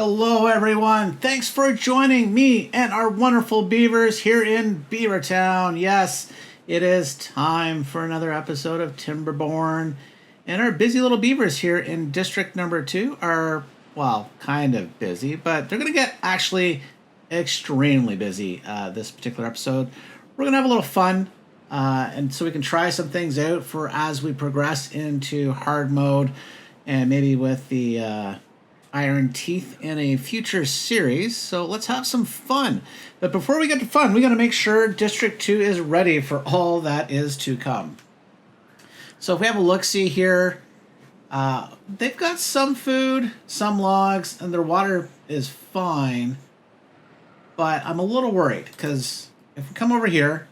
Hello everyone, thanks for joining me and our wonderful beavers here in Beavertown. Yes, it is time for another episode of Timberborn. And our busy little beavers here in District Number 2 are, well, kind of busy, but they're going to get actually extremely busy this particular episode. We're going to have a little fun, and so we can try some things out for as we progress into hard mode and maybe with the Iron Teeth in a future series. So let's have some fun. But before we get to fun, we got to make sure District 2 is ready for all that is to come. So if we have a look-see here, they've got some food, some logs, and their water is fine. But I'm a little worried because if we come over here,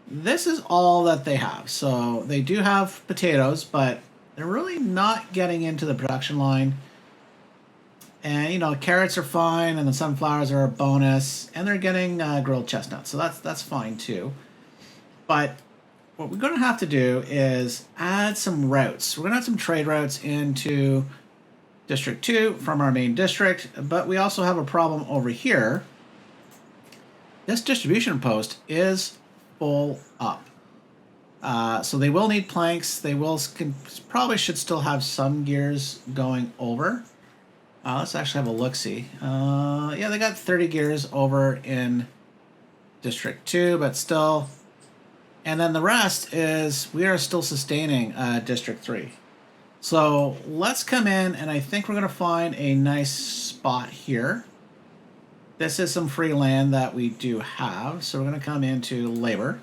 this is all that they have. So they do have potatoes, but they're really not getting into the production line. And, you know, carrots are fine, and the sunflowers are a bonus, and they're getting grilled chestnuts, so that's fine too. But what we're going to have to do is add some routes. We're going to add some trade routes into District 2 from our main district, but we also have a problem over here. This distribution post is full up. So they will need planks. They probably should still have some gears going over. Let's actually have a look-see. Yeah, they got 30 gears over in District 2, but still. And then the rest is, we are still sustaining District 3. So let's come in, and I think we're going to find a nice spot here. This is some free land that we do have. So we're going to come into labor,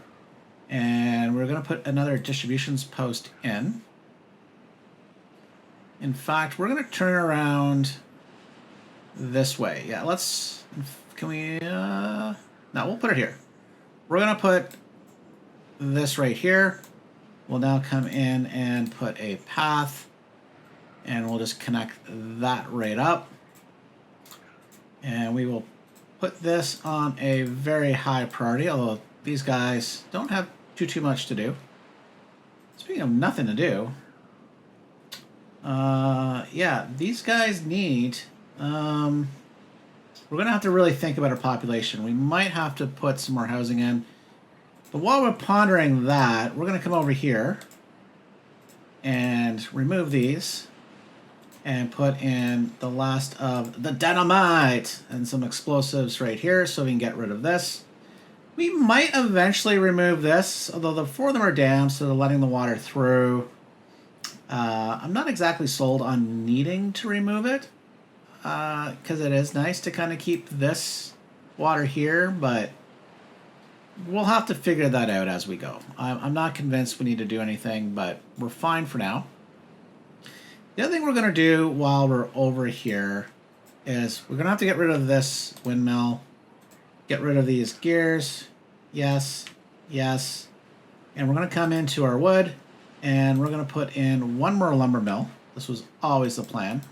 and we're going to put another distributions post in. In fact, we're going to turn around this way. Yeah, can we, no, we'll put it here. We're going to put this right here. We'll now come in and put a path, and we'll just connect that right up. And we will put this on a very high priority, although these guys don't have too much to do. Speaking of nothing to do, yeah, these guys need, we're going to have to really think about our population. We might have to put some more housing in. But while we're pondering that, we're going to come over here and remove these and put in the last of the dynamite and some explosives right here so we can get rid of this. We might eventually remove this, although the four of them are damp, so they're letting the water through. I'm not exactly sold on needing to remove it because it is nice to kind of keep this water here, but we'll have to figure that out as we go. I'm not convinced we need to do anything, but we're fine for now. The other thing we're going to do while we're over here is we're going to have to get rid of this windmill, get rid of these gears, yes, yes, and we're going to come into our wood, and we're going to put in one more lumber mill. This was always the plan.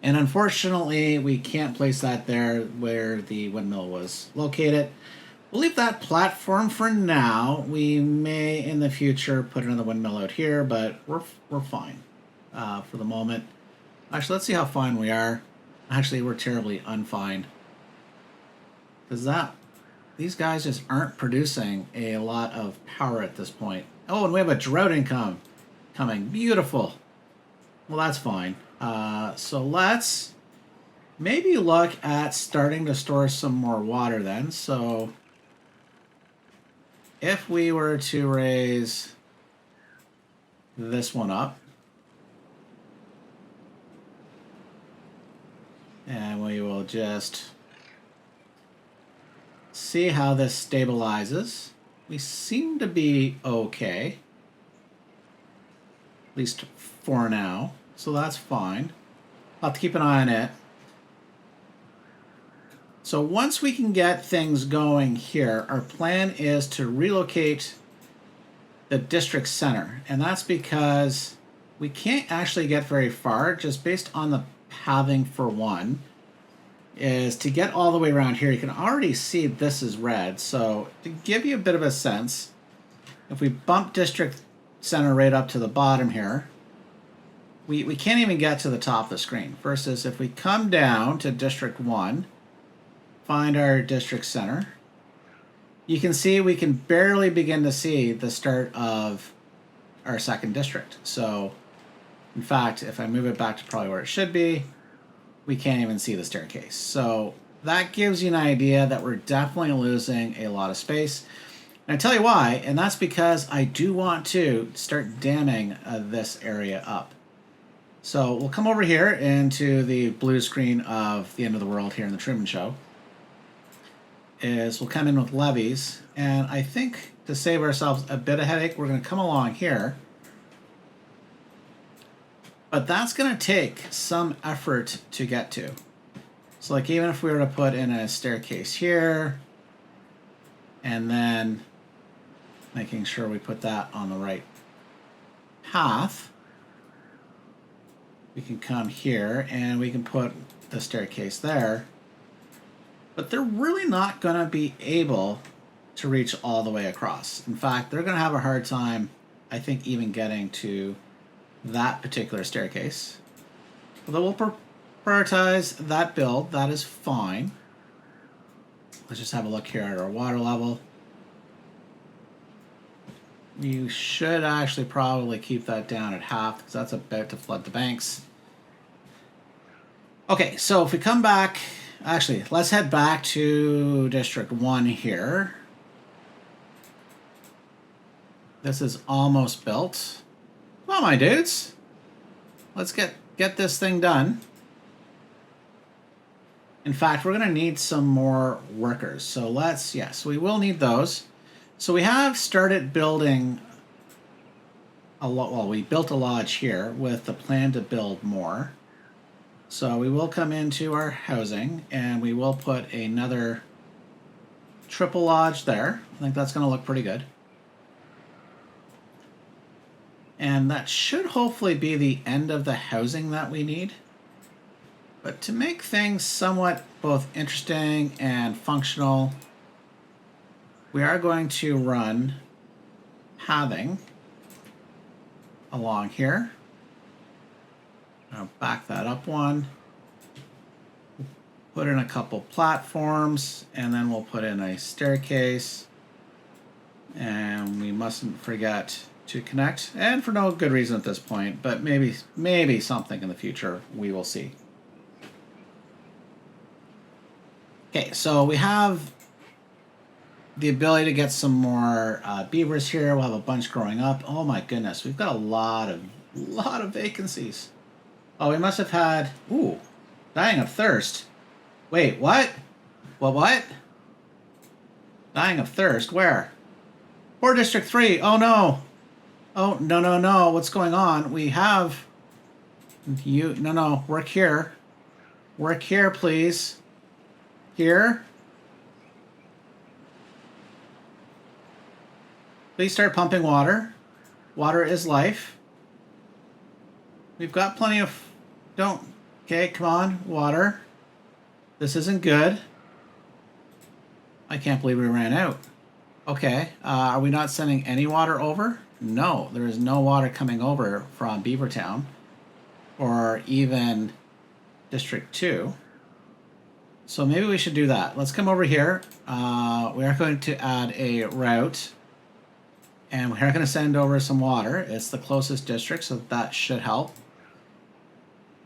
And unfortunately, we can't place that there where the windmill was located. We'll leave that platform for now. We may, in the future, put another windmill out here, but we're fine for the moment. Actually, let's see how fine we are. Actually, we're terribly unfine. Because these guys just aren't producing a lot of power at this point. Oh, and we have a drought income coming. Beautiful. Well, that's fine. So let's maybe look at starting to store some more water then. So if we were to raise this one up, and we will just see how this stabilizes. We seem to be okay, at least for now, so that's fine. I'll have to keep an eye on it. So once we can get things going here, our plan is to relocate the district center, and that's because we can't actually get very far just based on the pathing for one. Is to get all the way around here. You can already see this is red, so to give you a bit of a sense, if we bump district center right up to the bottom here, we can't even get to the top of the screen. Versus if we come down to District 1, find our district center, you can see we can barely begin to see the start of our second district. So, in fact, if I move it back to probably where it should be, we can't even see the staircase. So that gives you an idea that we're definitely losing a lot of space. And I tell you why, and that's because I do want to start damming this area up. So we'll come over here into the blue screen of the end of the world here in the Truman Show. We'll come in with levees, and I think to save ourselves a bit of headache, we're going to come along here. But that's going to take some effort to get to. So like even if we were to put in a staircase here, and then making sure we put that on the right path, we can come here and we can put the staircase there. But they're really not going to be able to reach all the way across. In fact, they're going to have a hard time, I think, even getting to that particular staircase. Although we'll prioritize that build, that is fine. Let's just have a look here at our water level. You should actually probably keep that down at half because that's about to flood the banks. Okay, so if we come back, actually, let's head back to District 1 here. This is almost built. Come on, my dudes. Let's get this thing done. In fact, we're going to need some more workers. So yes, we will need those. So we have started building a lot. Well, we built a lodge here with the plan to build more. So we will come into our housing and we will put another triple lodge there. I think that's going to look pretty good. And that should hopefully be the end of the housing that we need. But to make things somewhat both interesting and functional, we are going to run pathing along here. I'll back that up one. Put in a couple platforms, and then we'll put in a staircase. And we mustn't forget to connect, and for no good reason at this point, but maybe something in the future, we will see. Okay, so we have the ability to get some more beavers here. We'll have a bunch growing up. Oh my goodness, we've got a lot of vacancies. Oh, we must have had, ooh, dying of thirst. Wait, what? What? Dying of thirst, where? Or District 3, oh no. Oh, no, what's going on? We have, no, work here. Work here, please. Here. Please start pumping water. Water is life. We've got plenty of, okay, come on, water. This isn't good. I can't believe we ran out. Okay, are we not sending any water over? No, there is no water coming over from Beavertown or even District 2. So maybe we should do that. Let's come over here. We are going to add a route, and we are going to send over some water. It's the closest district, so that should help.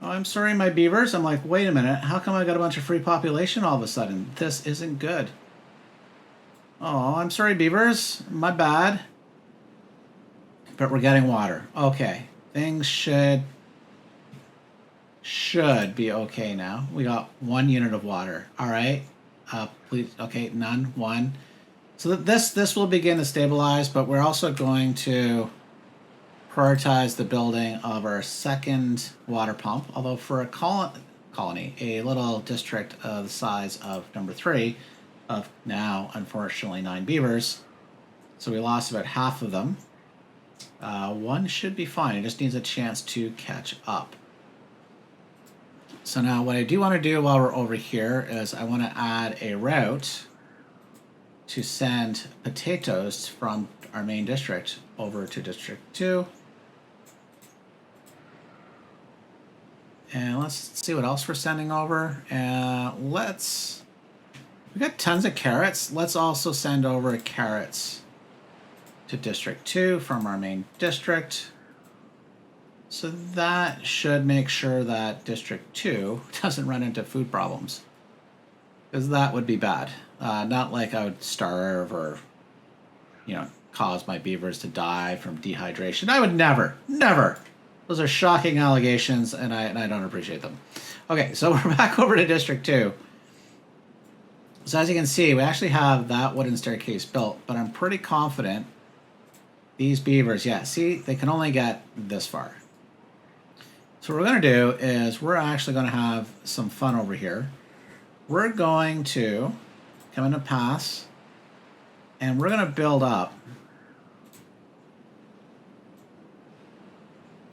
Oh, I'm sorry, my beavers. I'm like, wait a minute. How come I got a bunch of free population all of a sudden? This isn't good. Oh, I'm sorry, beavers. My bad. But we're getting water. Okay. Things should be okay now. We got 1 unit of water. All right. Please. Okay, none. 1. So this will begin to stabilize, but we're also going to prioritize the building of our second water pump. Although for a colony, a little district of the size of number 3, of now unfortunately 9 beavers, so we lost about half of them. 1 should be fine. It just needs a chance to catch up. So now what I do want to do while we're over here is I want to add a route to send potatoes from our main district over to District 2. And let's see what else we're sending over. We got tons of carrots. Let's also send over carrots to District 2 from our main district. So that should make sure that District 2 doesn't run into food problems. Because that would be bad. Not like I would starve or, cause my beavers to die from dehydration. I would never. Those are shocking allegations, and I don't appreciate them. Okay, so we're back over to District 2. So as you can see, we actually have that wooden staircase built, but I'm pretty confident these beavers, yeah, see, they can only get this far. So what we're going to do is we're actually going to have some fun over here. We're going to come into paths, and we're going to build up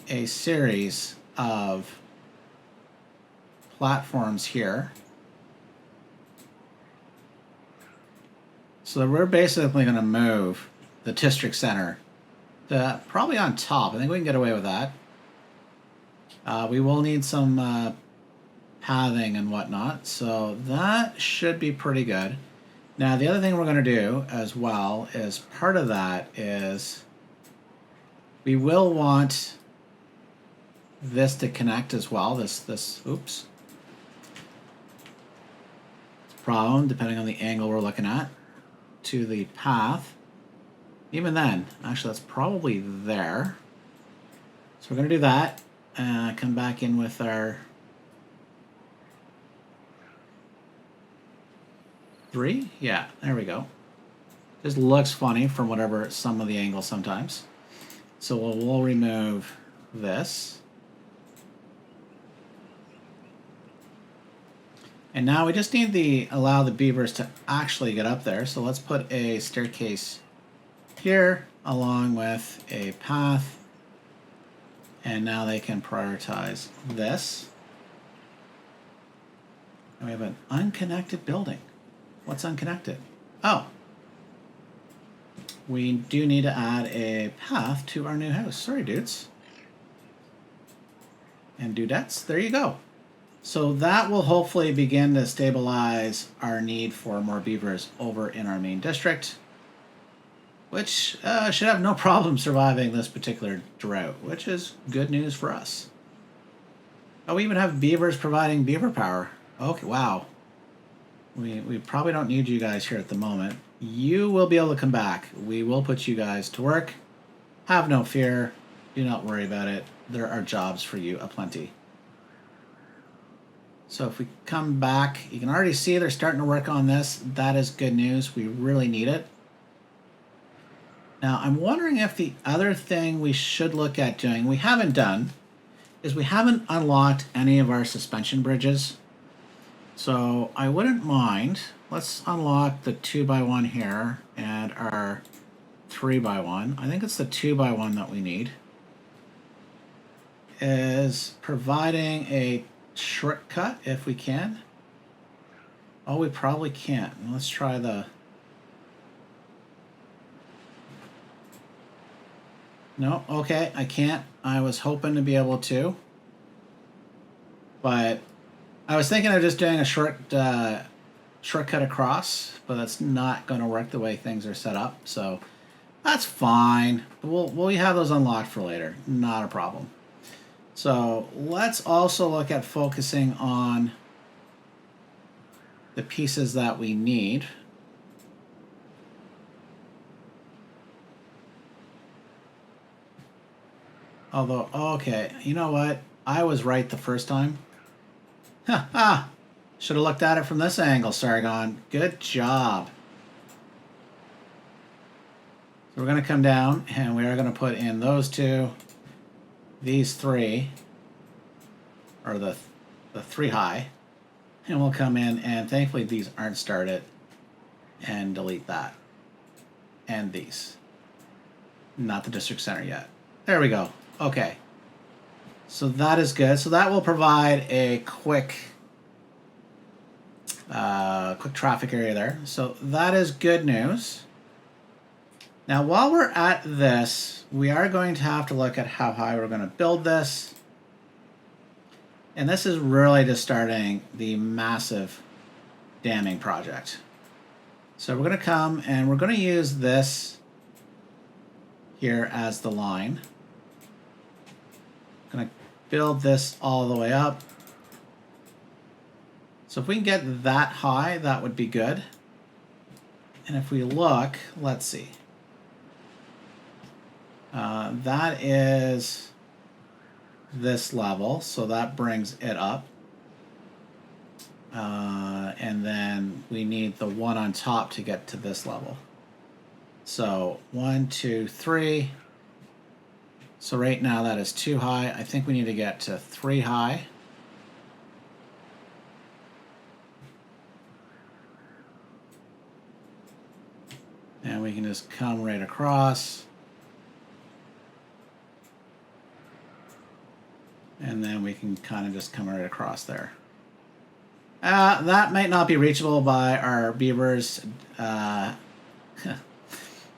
a series of platforms here. So we're basically going to move the district center to probably on top. I think we can get away with that. We will need some pathing and whatnot, so that should be pretty good. Now, the other thing we're going to do as well is part of that is we will want this to connect as well. Oops. Problem, depending on the angle we're looking at, to the path. Even then, actually, that's probably there. So we're going to do that. Come back in with our 3. Yeah, there we go. Just looks funny from whatever some of the angles sometimes. So we'll remove this. And now we just need to allow the beavers to actually get up there. So let's put a staircase here along with a path. And now they can prioritize this. And we have an unconnected building. What's unconnected? Oh. We do need to add a path to our new house. Sorry, dudes. And dudettes, there you go. So that will hopefully begin to stabilize our need for more beavers over in our main district, which should have no problem surviving this particular drought, which is good news for us. Oh, we even have beavers providing beaver power. Okay, wow. We probably don't need you guys here at the moment. You will be able to come back. We will put you guys to work. Have no fear. Do not worry about it. There are jobs for you aplenty. So if we come back, you can already see they're starting to work on this. That is good news. We really need it. Now, I'm wondering if the other thing we should look at doing, we haven't done, is we haven't unlocked any of our suspension bridges. So I wouldn't mind, let's unlock the 2x1 here and our 3x1. I think it's the 2x1 that we need. Is providing a shortcut if we can. Oh, we probably can't. Let's try the... No, okay, I can't. I was hoping to be able to. But I was thinking of just doing a shortcut across, but that's not going to work the way things are set up. So that's fine. We'll have those unlocked for later. Not a problem. So let's also look at focusing on the pieces that we need. Although, okay, you know what? I was right the first time. Ha ha! Should have looked at it from this angle, Sargon. Good job. So we're going to come down and we are going to put in those two. These 3, or the 3 high, and we'll come in, and thankfully these aren't started, and delete that, and these. Not the district center yet. There we go. Okay. So that is good. So that will provide a quick traffic area there. So that is good news. Now, while we're at this, we are going to have to look at how high we're going to build this. And this is really just starting the massive damming project. So we're going to come and we're going to use this here as the line. I'm going to build this all the way up. So if we can get that high, that would be good. And if we look, let's see. That is this level, so that brings it up. And then we need the one on top to get to this level. So 1, 2, 3. So right now that is 2 high. I think we need to get to 3 high. And we can just come right across. And then we can kind of just come right across there. That might not be reachable by our beavers,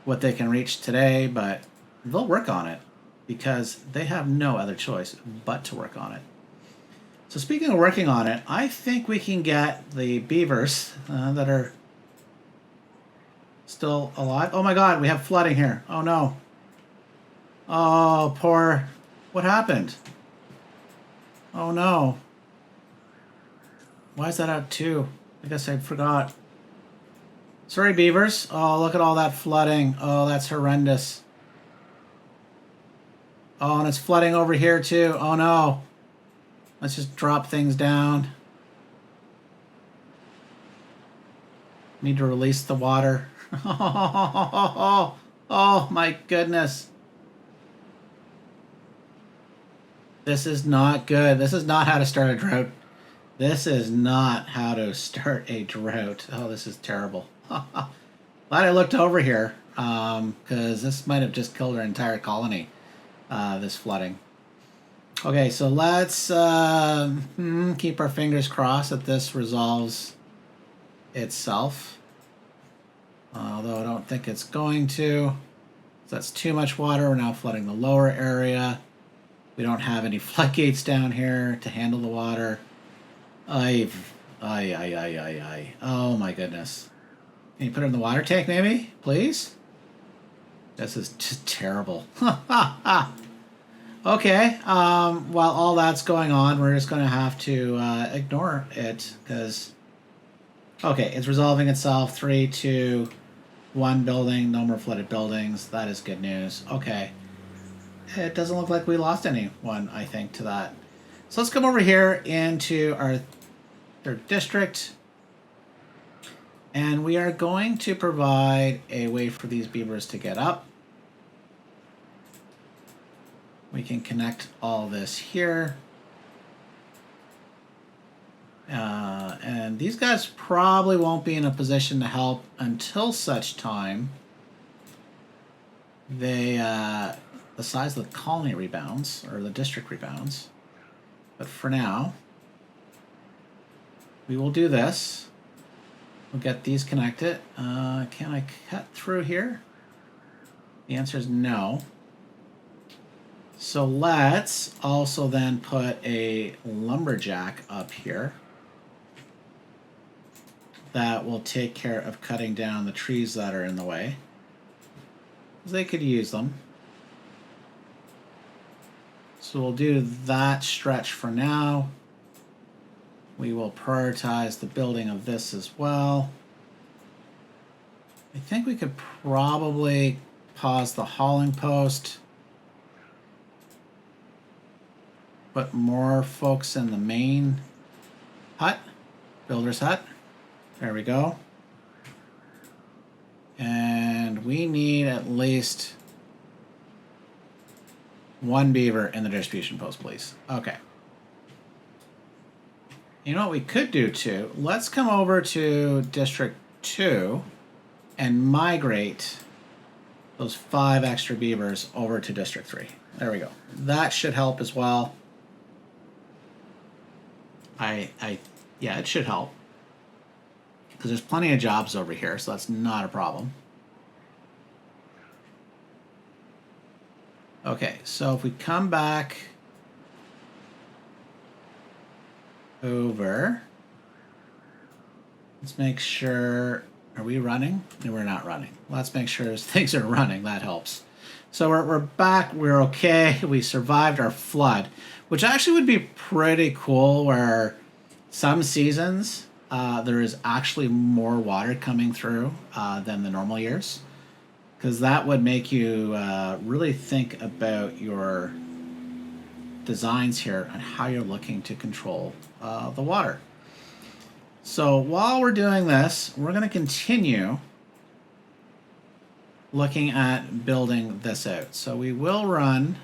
what they can reach today, but they'll work on it because they have no other choice but to work on it. So speaking of working on it, I think we can get the beavers that are still alive. Oh my God, we have flooding here. Oh no. Oh, poor. What happened? Oh no. Why is that out too? I guess I forgot. Sorry, beavers. Oh, look at all that flooding. Oh, that's horrendous. Oh, and it's flooding over here too. Oh no. Let's just drop things down. Need to release the water. Oh my goodness. This is not good. This is not how to start a drought. This is not how to start a drought. Oh, this is terrible. Glad I looked over here, because this might have just killed our entire colony, this flooding. Okay, so let's keep our fingers crossed that this resolves itself. Although I don't think it's going to. So that's too much water. We're now flooding the lower area. We don't have any floodgates down here to handle the water. Oh my goodness. Can you put it in the water tank maybe, please? This is just terrible. Okay, while all that's going on, we're just going to have to ignore it because... Okay, it's resolving itself. 3, 2, 1 building, no more flooded buildings. That is good news. Okay. It doesn't look like we lost anyone, I think, to that. So let's come over here into our 3rd district. And we are going to provide a way for these beavers to get up. We can connect all this here. And these guys probably won't be in a position to help until such time they... the size of the colony rebounds, or the district rebounds. But for now, we will do this. We'll get these connected. Can I cut through here? The answer is no. So let's also then put a lumberjack up here that will take care of cutting down the trees that are in the way. They could use them. So we'll do that stretch for now. We will prioritize the building of this as well. I think we could probably pause the hauling post. Put more folks in the main hut, builder's hut. There we go. And we need at least 1 beaver in the distribution post, please. Okay. You know what we could do too? Let's come over to District 2 and migrate those 5 extra beavers over to District 3. There we go. That should help as well. Yeah, it should help. Because there's plenty of jobs over here, so that's not a problem. Okay, so if we come back over. Let's make sure, are we running? No, we're not running. Let's make sure things are running. That helps. So we're back. We're okay. We survived our flood, which actually would be pretty cool where some seasons there is actually more water coming through than the normal years, because that would make you really think about your designs here and how you're looking to control the water. So while we're doing this, we're going to continue looking at building this out. So we will run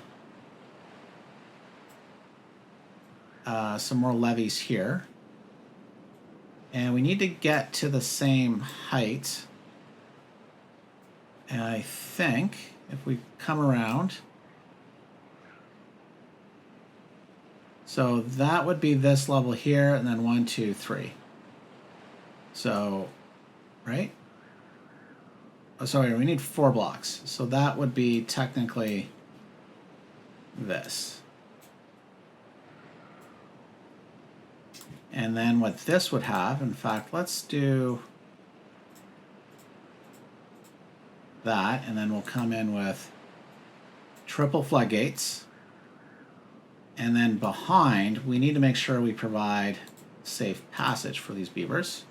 some more levees here. And we need to get to the same height. And I think if we come around, so that would be this level here, and then 1, 2, 3. So, right? Oh, sorry, we need 4 blocks. So that would be technically this. And then what this would have, in fact, let's do that, and then we'll come in with triple floodgates. And then behind, we need to make sure we provide safe passage for these beavers.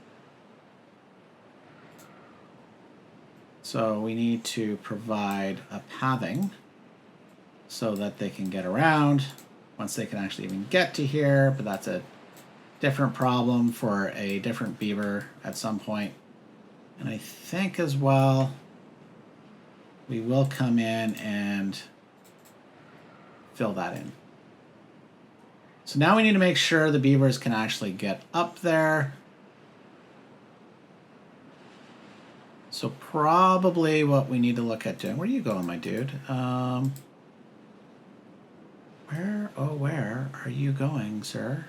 So we need to provide a pathing so that they can get around once they can actually even get to here, but that's a different problem for a different beaver at some point. And I think as well, we will come in and fill that in. So now we need to make sure the beavers can actually get up there. So probably what we need to look at doing, where are you going, my dude? Where are you going, sir?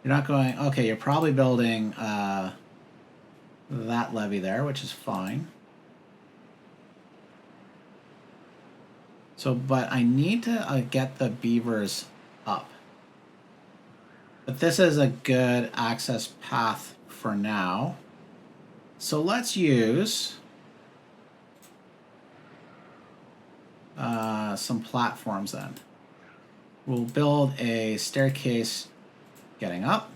You're not going, okay, you're probably building that levee there, which is fine. So, but I need to get the beavers up. But this is a good access path for now. So let's use some platforms then. We'll build a staircase getting up.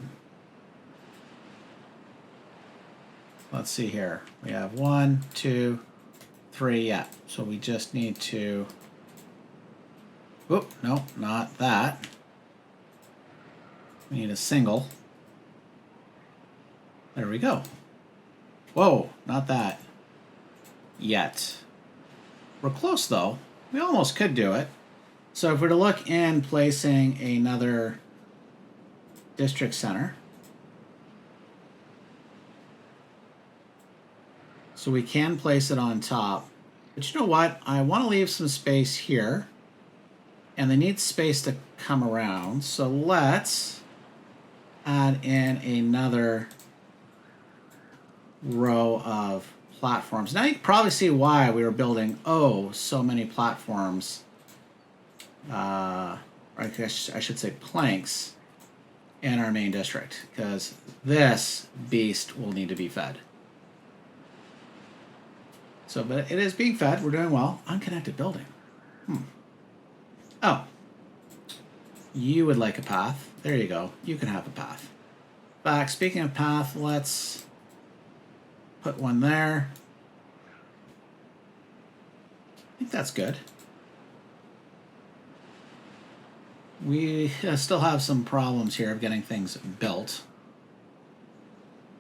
Let's see here. We have 1, 2, 3, yeah. So we just need to, oop, no, not that. We need a single. There we go. Whoa, not that yet. We're close though. We almost could do it. So if we're to look in placing another district center. So we can place it on top. But you know what? I want to leave some space here. And they need space to come around. So let's add in another row of platforms. Now you can probably see why we were building, so many platforms. I should say planks in our main district, because this beast will need to be fed. So, but it is being fed. We're doing well. Unconnected building. Oh. You would like a path. There you go. You can have a path. Back, speaking of path, let's put one there. I think that's good. We still have some problems here of getting things built,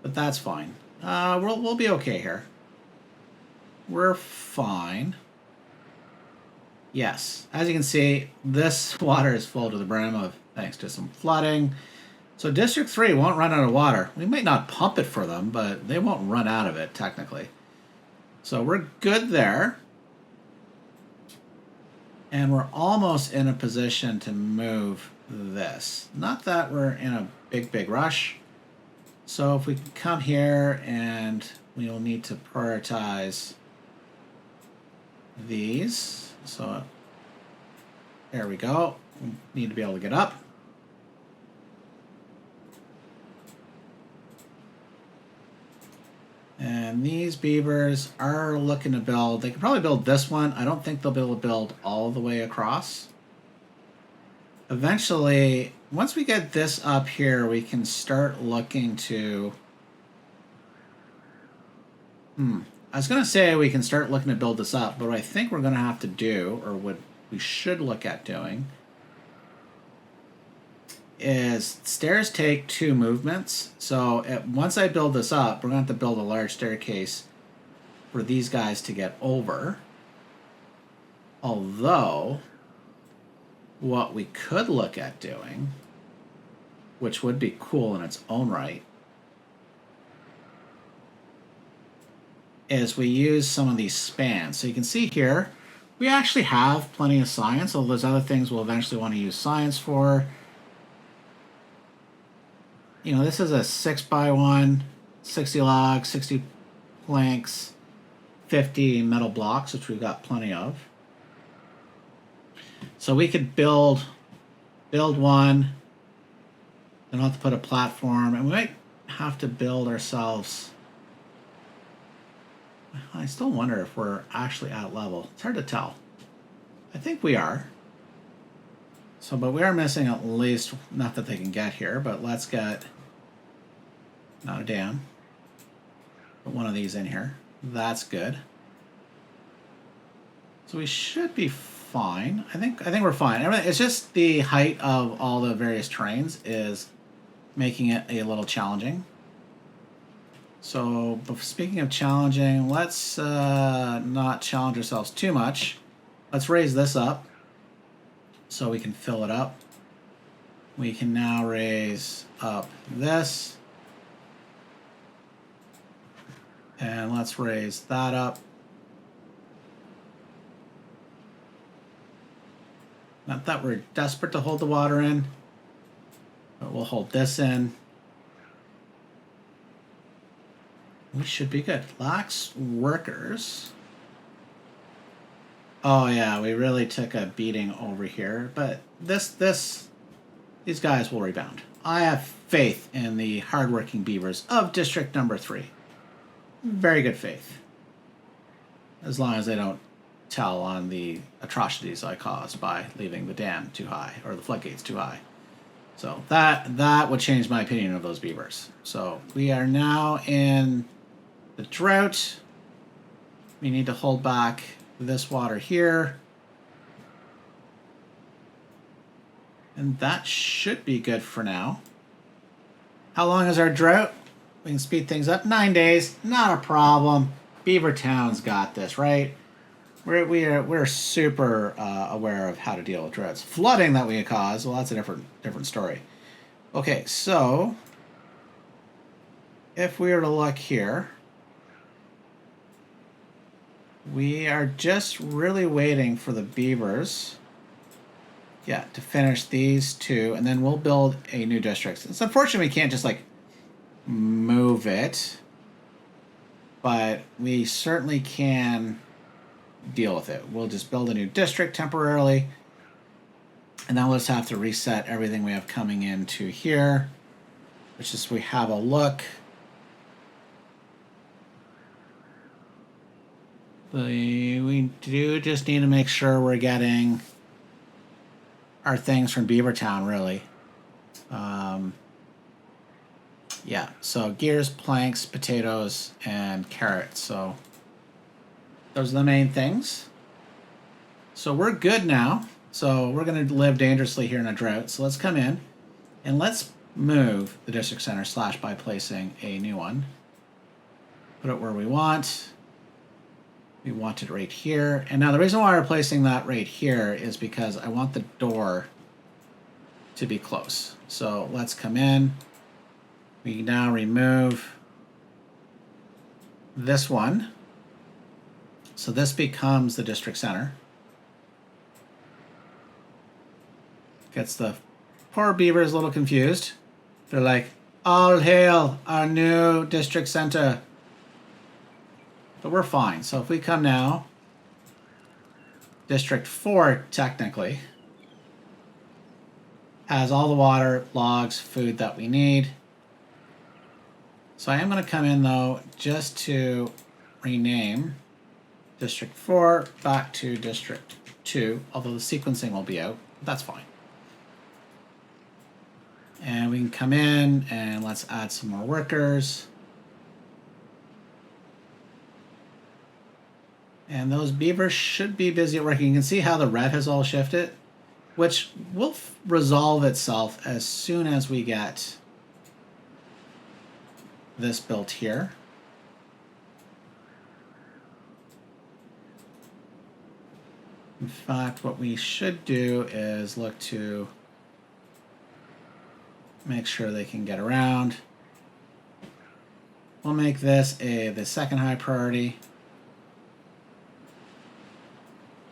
but that's fine. We'll be okay here. We're fine. Yes, as you can see, this water is full to the brim of thanks to some flooding. So District 3 won't run out of water. We might not pump it for them, but they won't run out of it technically. So we're good there. And we're almost in a position to move this. Not that we're in a big rush. So if we can come here, and we will need to prioritize these. So there we go. We need to be able to get up. And these beavers are looking to build. They could probably build this one. I don't think they'll be able to build all the way across. Eventually, once we get this up here, we can start looking to... I was going to say we can start looking to build this up, but what I think we're going to have to do, or what we should look at doing, is stairs take 2 movements. So once I build this up, we're going to have to build a large staircase for these guys to get over. Although, what we could look at doing, which would be cool in its own right, is we use some of these spans. So you can see here, we actually have plenty of science, although there's other things we'll eventually want to use science for. You know, this is a 6x1, 60 logs, 60 planks, 50 metal blocks, which we've got plenty of. So we could build one, then we'll have to put a platform, and we might have to build ourselves. I still wonder if we're actually at level. It's hard to tell. I think we are. So, but we are missing at least, not that they can get here, but let's get, not a dam, put one of these in here. That's good. So we should be fine. I think we're fine. It's just the height of all the various terrains is making it a little challenging. So, speaking of challenging, let's not challenge ourselves too much. Let's raise this up so we can fill it up. We can now raise up this. And let's raise that up. Not that we're desperate to hold the water in, but we'll hold this in. We should be good. Lax workers. Oh yeah, we really took a beating over here, but these guys will rebound. I have faith in the hardworking beavers of District Number 3. Very good faith. As long as they don't tell on the atrocities I caused by leaving the dam too high, or the floodgates too high. So that would change my opinion of those beavers. So we are now in the drought. We need to hold back this water here. And that should be good for now. How long is our drought? We can speed things up. 9 days, not a problem. Beavertown's got this, right? We're super aware of how to deal with droughts. Flooding that we cause, well, that's a different story. Okay, so if we were to look here, we are just really waiting for the beavers, yeah, to finish these 2, and then we'll build a new district. It's unfortunate we can't just like move it, but we certainly can deal with it. We'll just build a new district temporarily, and then we'll just have to reset everything we have coming into here, which is we have a look. We do just need to make sure we're getting our things from Beavertown, really. Yeah, so gears, planks, potatoes, and carrots. So those are the main things. So we're good now. So we're going to live dangerously here in a drought. So let's come in and let's move the district center / by placing a new one. Put it where we want. We want it right here. And now the reason why we're placing that right here is because I want the door to be close. So let's come in. We now remove this one. So this becomes the district center. Gets the poor beavers a little confused. They're like, all hail our new district center. But we're fine. So if we come now, District 4 technically has all the water, logs, food that we need. So I am going to come in though just to rename District 4 back to District 2, although the sequencing will be out. That's fine. And we can come in and let's add some more workers. And those beavers should be busy at working. You can see how the red has all shifted, which will resolve itself as soon as we get this built here. In fact, what we should do is look to make sure they can get around. We'll make this the second high priority.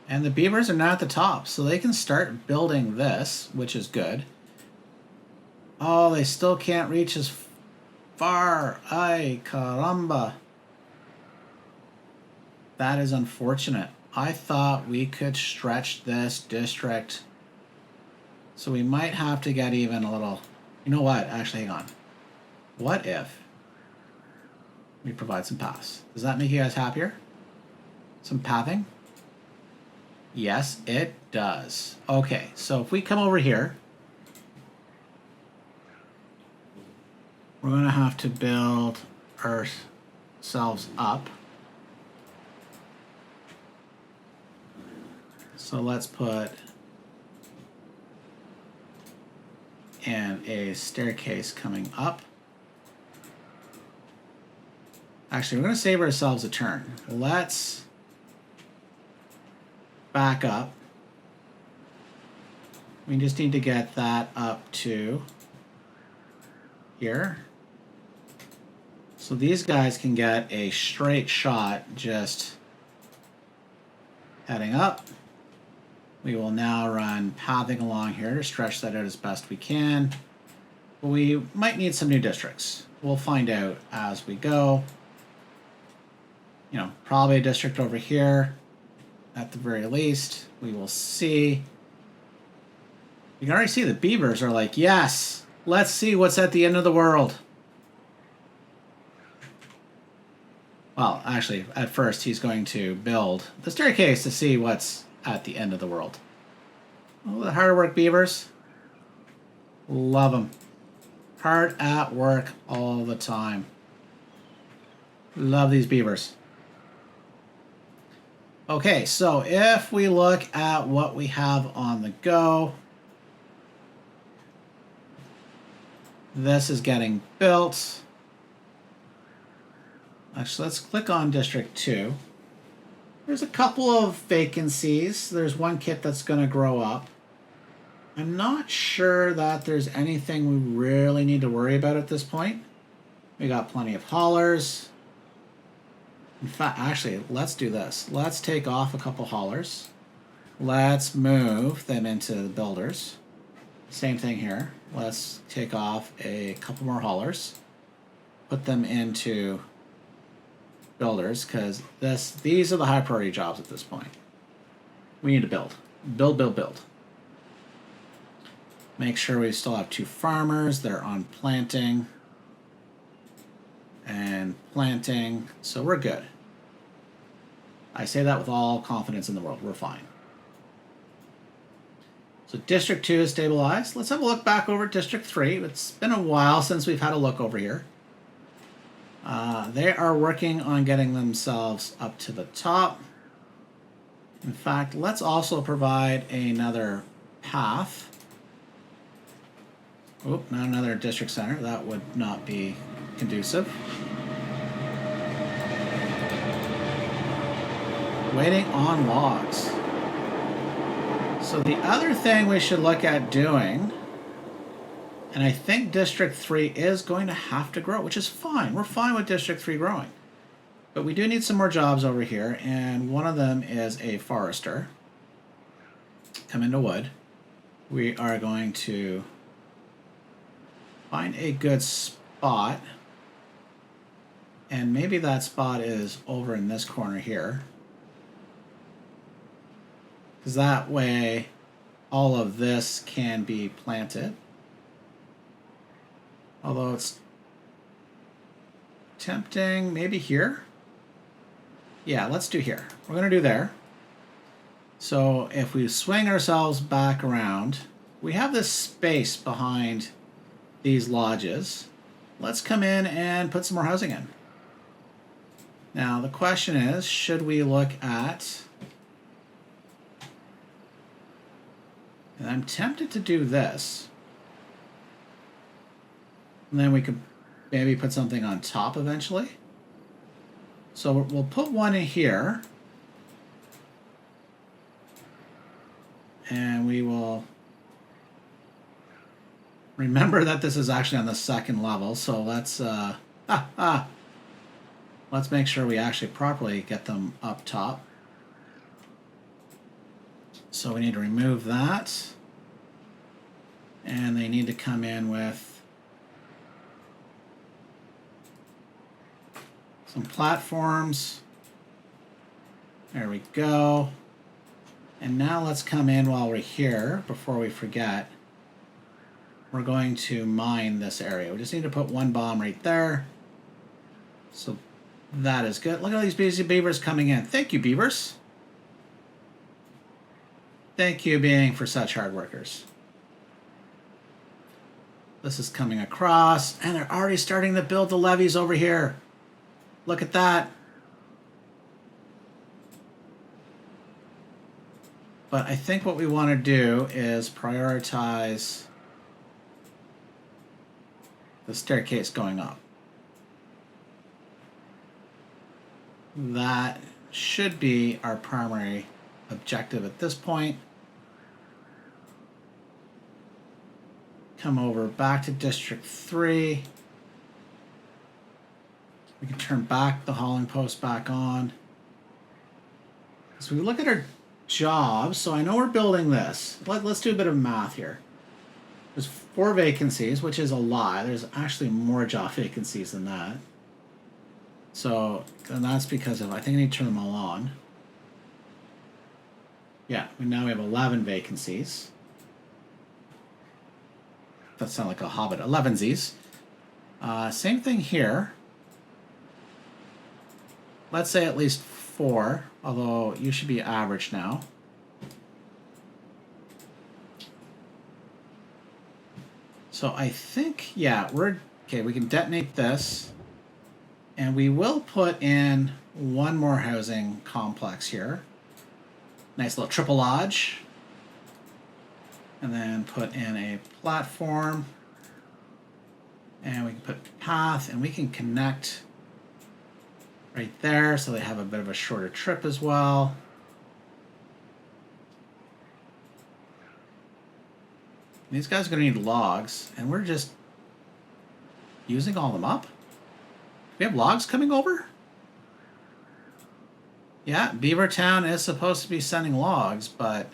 And the beavers are now at the top, so they can start building this, which is good. Oh, they still can't reach as far. Ay, caramba. That is unfortunate. I thought we could stretch this district. So we might have to get even a little... You know what? Actually, hang on. What if we provide some paths? Does that make you guys happier? Some pathing? Yes, it does. Okay, so if we come over here, we're going to have to build ourselves up. So let's put in a staircase coming up. Actually, we're going to save ourselves a turn. Let's back up. We just need to get that up to here. So these guys can get a straight shot just heading up. We will now run pathing along here to stretch that out as best we can. But we might need some new districts. We'll find out as we go. You know, probably a district over here at the very least. We will see. You can already see the beavers are like, yes, let's see what's at the end of the world. Well, actually, at first he's going to build the staircase to see what's at the end of the world. Oh, the hard work beavers. Love them. Hard at work all the time. Love these beavers. Okay, so if we look at what we have on the go, this is getting built. Actually, let's click on District 2. There's a couple of vacancies. There's one kit that's going to grow up. I'm not sure that there's anything we really need to worry about at this point. We got plenty of haulers. In fact, actually, let's do this. Let's take off a couple haulers. Let's move them into the builders. Same thing here. Let's take off a couple more haulers. Put them into builders, because these are the high priority jobs at this point. We need to build. Build, build, build. Make sure we still have 2 farmers. They're on planting and planting, so we're good. I say that with all confidence in the world. We're fine. So District 2 is stabilized. Let's have a look back over at District 3. It's been a while since we've had a look over here. They are working on getting themselves up to the top. In fact, let's also provide another path. Oh, not another district center. That would not be conducive. Waiting on logs. So the other thing we should look at doing, and I think District 3 is going to have to grow, which is fine. We're fine with District 3 growing. But we do need some more jobs over here, and one of them is a forester. Come into wood. We are going to find a good spot. And maybe that spot is over in this corner here. Because that way all of this can be planted. Although it's tempting maybe here. Yeah, let's do here. We're going to do there. So if we swing ourselves back around, we have this space behind these lodges. Let's come in and put some more housing in. Now the question is, should we look at... And I'm tempted to do this. And then we could maybe put something on top eventually. So we'll put one in here. And we will remember that this is actually on the second level. So let's let's make sure we actually properly get them up top. So we need to remove that. And they need to come in with some platforms. There we go. And now let's come in while we're here, before we forget. We're going to mine this area. We just need to put one bomb right there. So that is good. Look at all these busy beavers coming in. Thank you, beavers. Thank you being for such hard workers. This is coming across, and they're already starting to build the levees over here. Look at that. But I think what we want to do is prioritize the staircase going up. That should be our primary objective at this point. Come over back to District 3. We can turn back the hauling post back on. So we look at our jobs. So I know we're building this. Let's do a bit of math here. There's 4 vacancies, which is a lie. There's actually more job vacancies than that. So, and that's because of, I think I need to turn them all on. Yeah, now we have 11 vacancies. That sounds like a hobbit. 11sies. Same thing here. Let's say at least 4, although you should be average now. So I think, yeah, okay, we can detonate this. And we will put in one more housing complex here. Nice little triple lodge. And then put in a platform. And we can put path, and we can connect right there so they have a bit of a shorter trip as well. These guys are going to need logs, and we're just using all of them up. We have logs coming over? Yeah, Beavertown is supposed to be sending logs, but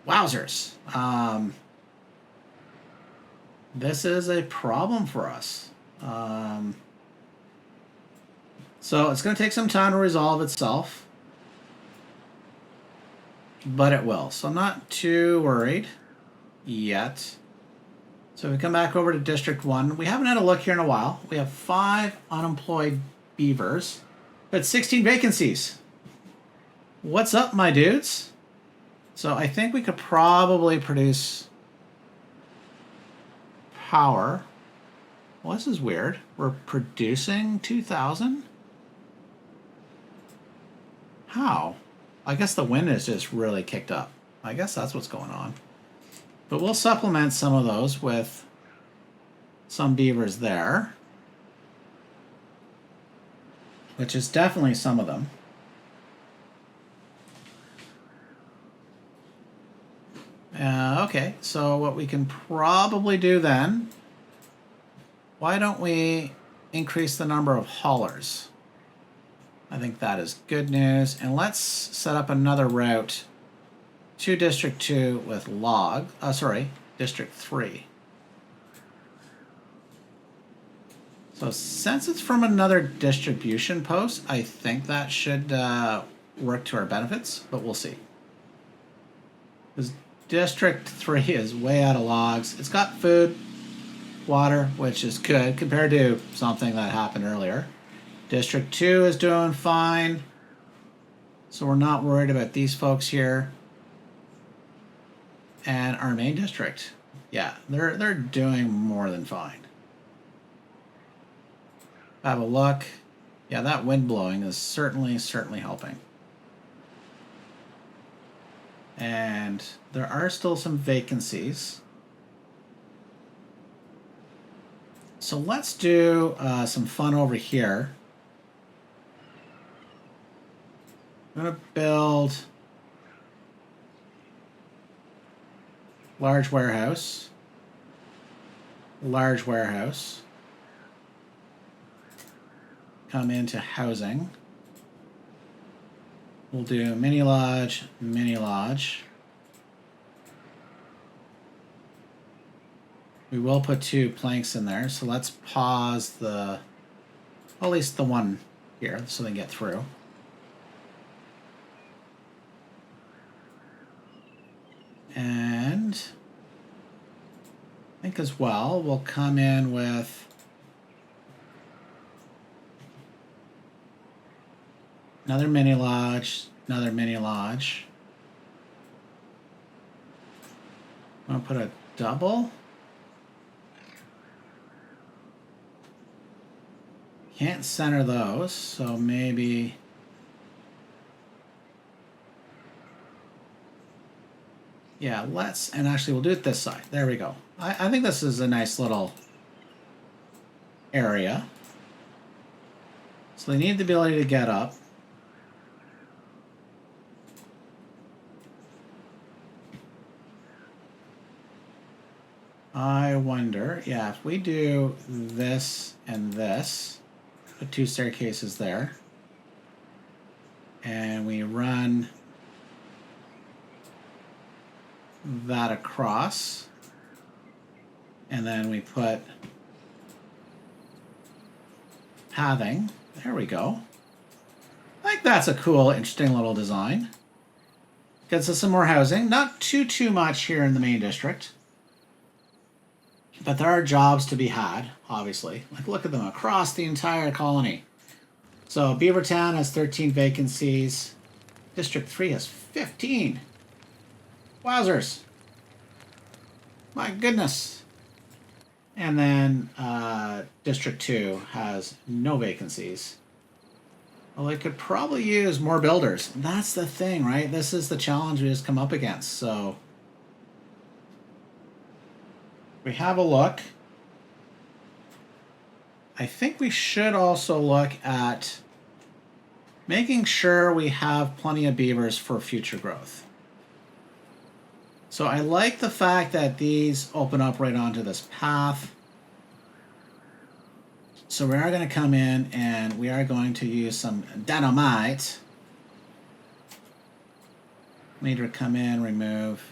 wowzers. This is a problem for us. So it's going to take some time to resolve itself, but it will. So I'm not too worried yet. So we come back over to District 1. We haven't had a look here in a while. We have 5 unemployed beavers, but 16 vacancies. What's up, my dudes? So I think we could probably produce power. Well, this is weird. We're producing 2,000? How? I guess the wind is just really kicked up. I guess that's what's going on. But we'll supplement some of those with some beavers there, which is definitely some of them. Okay, so what we can probably do then, why don't we increase the number of haulers? I think that is good news. And let's set up another route to District 2 with District 3. So since it's from another distribution post, I think that should work to our benefits, but we'll see. Because District 3 is way out of logs. It's got food, water, which is good compared to something that happened earlier. District 2 is doing fine. So we're not worried about these folks here. And our main district, yeah, they're doing more than fine. Have a look. Yeah, that wind blowing is certainly helping. And there are still some vacancies. So let's do some fun over here. I'm going to build large warehouse. Large warehouse. Come into housing. We'll do mini lodge, mini lodge. We will put 2 planks in there, so let's pause the, well, at least the one here so they can get through. And I think as well, we'll come in with another mini lodge, another mini lodge. I'm gonna put a double. Can't center those, so maybe yeah, let's, and actually we'll do it this side. There we go. I think this is a nice little area. So they need the ability to get up. I wonder, yeah, if we do this and this, put 2 staircases there, and we run that across, and then we put pathing. There we go. I think that's a cool, interesting little design. Gets us some more housing. Not too much here in the main district. But there are jobs to be had, obviously. Like, look at them across the entire colony. So Beavertown has 13 vacancies. District 3 has 15. Wowzers. My goodness. And then District 2 has no vacancies. Well, they could probably use more builders. That's the thing, right? This is the challenge we just come up against. So we have a look. I think we should also look at making sure we have plenty of beavers for future growth. So I like the fact that these open up right onto this path. So we are going to come in and we are going to use some dynamite. Need to come in, remove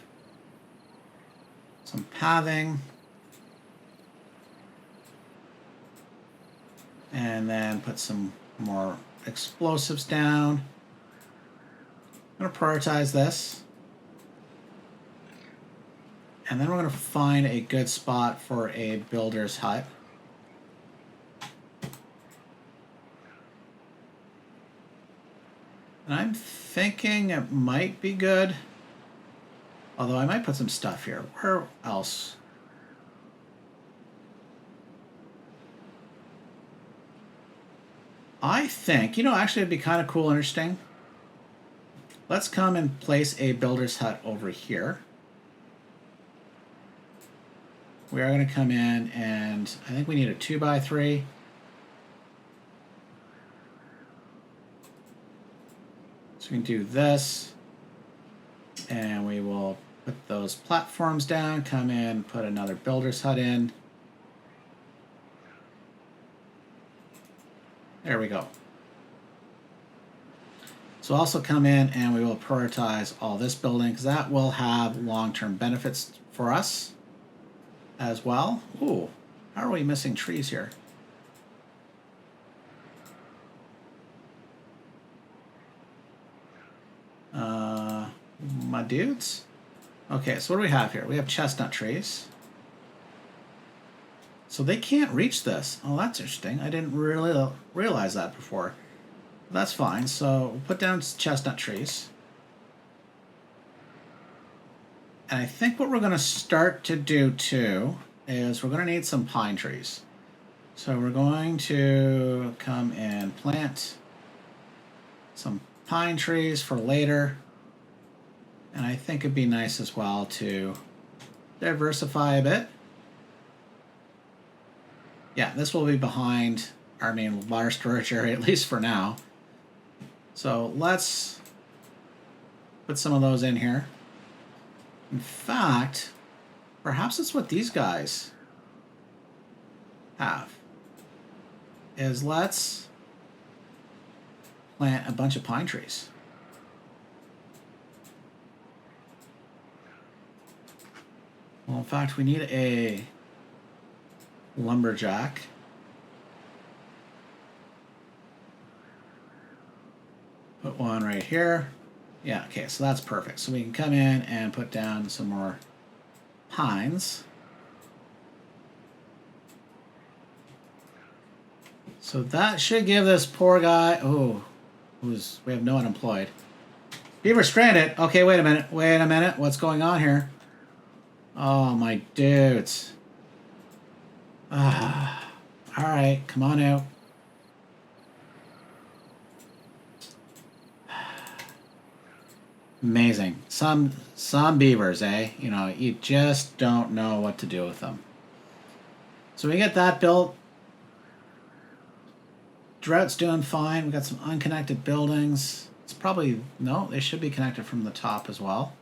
some pathing. And then put some more explosives down. I'm going to prioritize this. And then we're going to find a good spot for a builder's hut. And I'm thinking it might be good. Although I might put some stuff here. Where else? I think, you know, actually it'd be kind of cool and interesting. Let's come and place a builder's hut over here. We are going to come in and I think we need a 2x3. So we can do this and we will put those platforms down, come in, put another builder's hut in. There we go. So also come in and we will prioritize all this building because that will have long-term benefits for us as well. Ooh, how are we missing trees here? My dudes? Okay, so what do we have here? We have chestnut trees. So they can't reach this. Oh, that's interesting. I didn't really realize that before. That's fine. So we'll put down chestnut trees. And I think what we're going to start to do too is we're going to need some pine trees. So we're going to come and plant some pine trees for later. And I think it'd be nice as well to diversify a bit. Yeah, this will be behind our main water storage area, at least for now. So let's put some of those in here. In fact, perhaps it's what these guys have. Is let's plant a bunch of pine trees. Well, in fact, we need a lumberjack. Put one right here. Yeah, okay, so that's perfect. So we can come in and put down some more pines. So that should give this poor guy, we have no unemployed. Beaver stranded. Okay, wait a minute. What's going on here? Oh, my dudes. All right, come on out. Amazing. Some beavers, eh? You know, you just don't know what to do with them. So we get that built. Drought's doing fine. We got some unconnected buildings. It's probably, no, they should be connected from the top as well.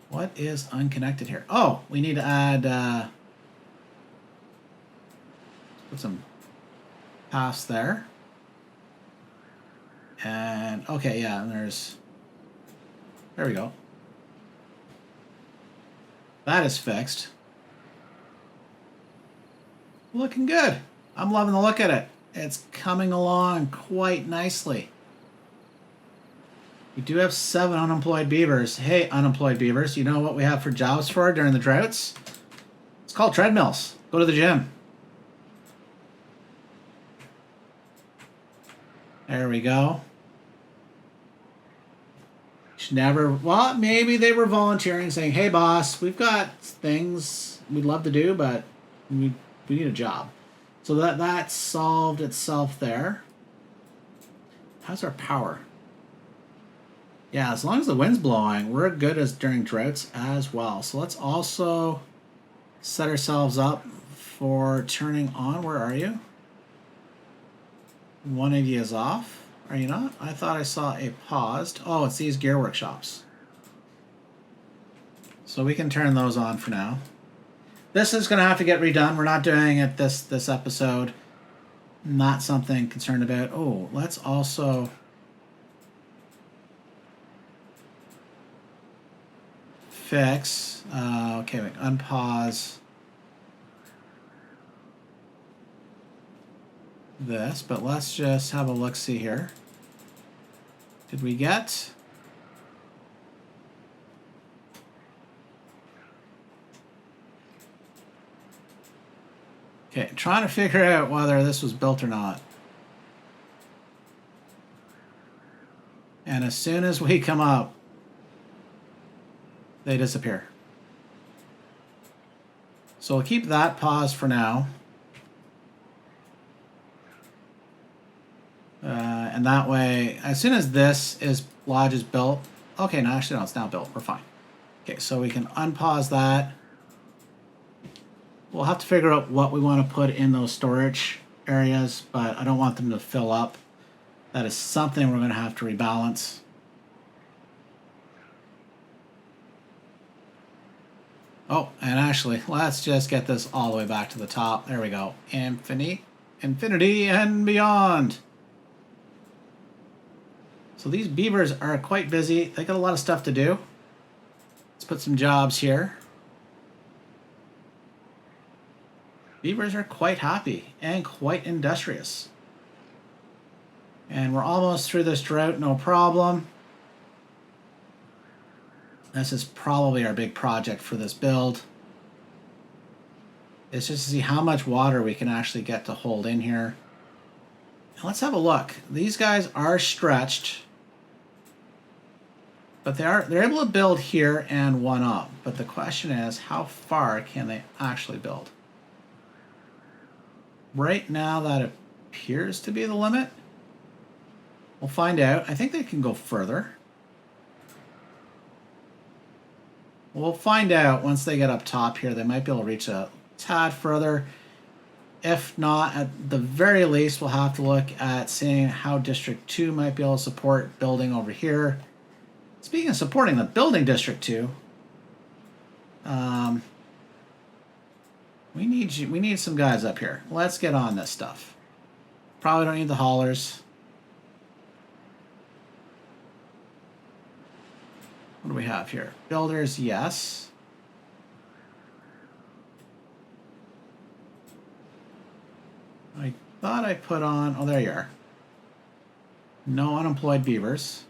What is unconnected here? Oh, we need to add, put some paths there. And, okay, yeah, and there we go. That is fixed. Looking good. I'm loving the look at it. It's coming along quite nicely. We do have 7 unemployed beavers. Hey, unemployed beavers, you know what we have for jobs for during the droughts? It's called treadmills. Go to the gym. There we go. Should never, well, maybe they were volunteering saying, hey boss, we've got things we'd love to do, but we need a job. So that solved itself there. How's our power? Yeah, as long as the wind's blowing, we're good as during droughts as well. So let's also set ourselves up for turning on. Where are you? One of you is off. Are you not? I thought I saw a paused. Oh, it's these gear workshops. So we can turn those on for now. This is going to have to get redone. We're not doing it this episode. Not something concerned about. Oh, let's also fix. Okay, wait, unpause this, but let's just have a look-see here. Did we get? Okay, trying to figure out whether this was built or not. And as soon as we come up, they disappear. So we'll keep that paused for now. And that way, as soon as this lodge is built, okay, no, actually no, it's now built. We're fine. Okay, so we can unpause that. We'll have to figure out what we want to put in those storage areas, but I don't want them to fill up. That is something we're going to have to rebalance. Oh, and actually, let's just get this all the way back to the top. There we go. Infinity and beyond. So these beavers are quite busy. They got a lot of stuff to do. Let's put some jobs here. Beavers are quite happy and quite industrious. And we're almost through this drought, no problem. This is probably our big project for this build. is just to see how much water we can actually get to hold in here. And let's have a look. These guys are stretched, but they're able to build here and one up. But the question is, how far can they actually build? Right now, that appears to be the limit. We'll find out. I think they can go further. We'll find out once they get up top here. They might be able to reach a tad further. If not, at the very least, we'll have to look at seeing how District 2 might be able to support building over here. Speaking of supporting the building District 2, we need some guys up here. Let's get on this stuff. Probably don't need the haulers. What do we have here? Builders, yes. I thought I put on... Oh, there you are. No unemployed beavers.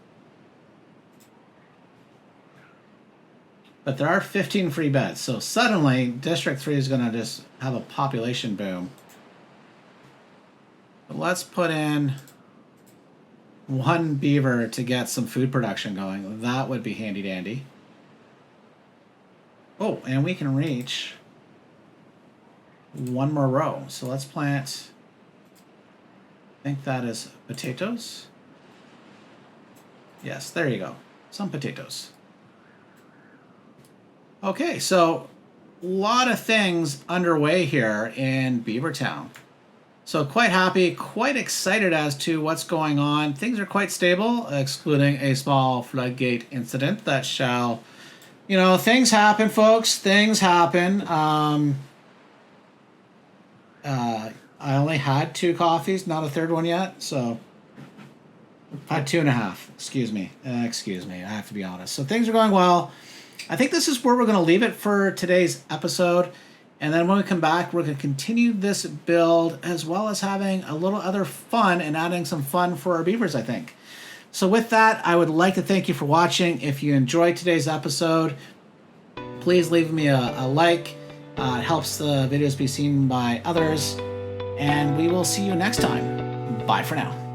But there are 15 free beds. So suddenly, District 3 is going to just have a population boom. But let's put in one beaver to get some food production going. That would be handy dandy. Oh, and we can reach one more row. So let's plant, I think that is potatoes. Yes, there you go. Some potatoes. Okay, so a lot of things underway here in Beavertown. So quite happy, quite excited as to what's going on. Things are quite stable, excluding a small floodgate incident that shall, you know, things happen, folks. Things happen. I only had 2 coffees, not a third one yet. So I had 2.5. Excuse me. Excuse me. I have to be honest. So things are going well. I think this is where we're going to leave it for today's episode. And then when we come back, we're going to continue this build as well as having a little other fun and adding some fun for our beavers, I think. So with that, I would like to thank you for watching. If you enjoyed today's episode, please leave me a like. It helps the videos be seen by others. And we will see you next time. Bye for now.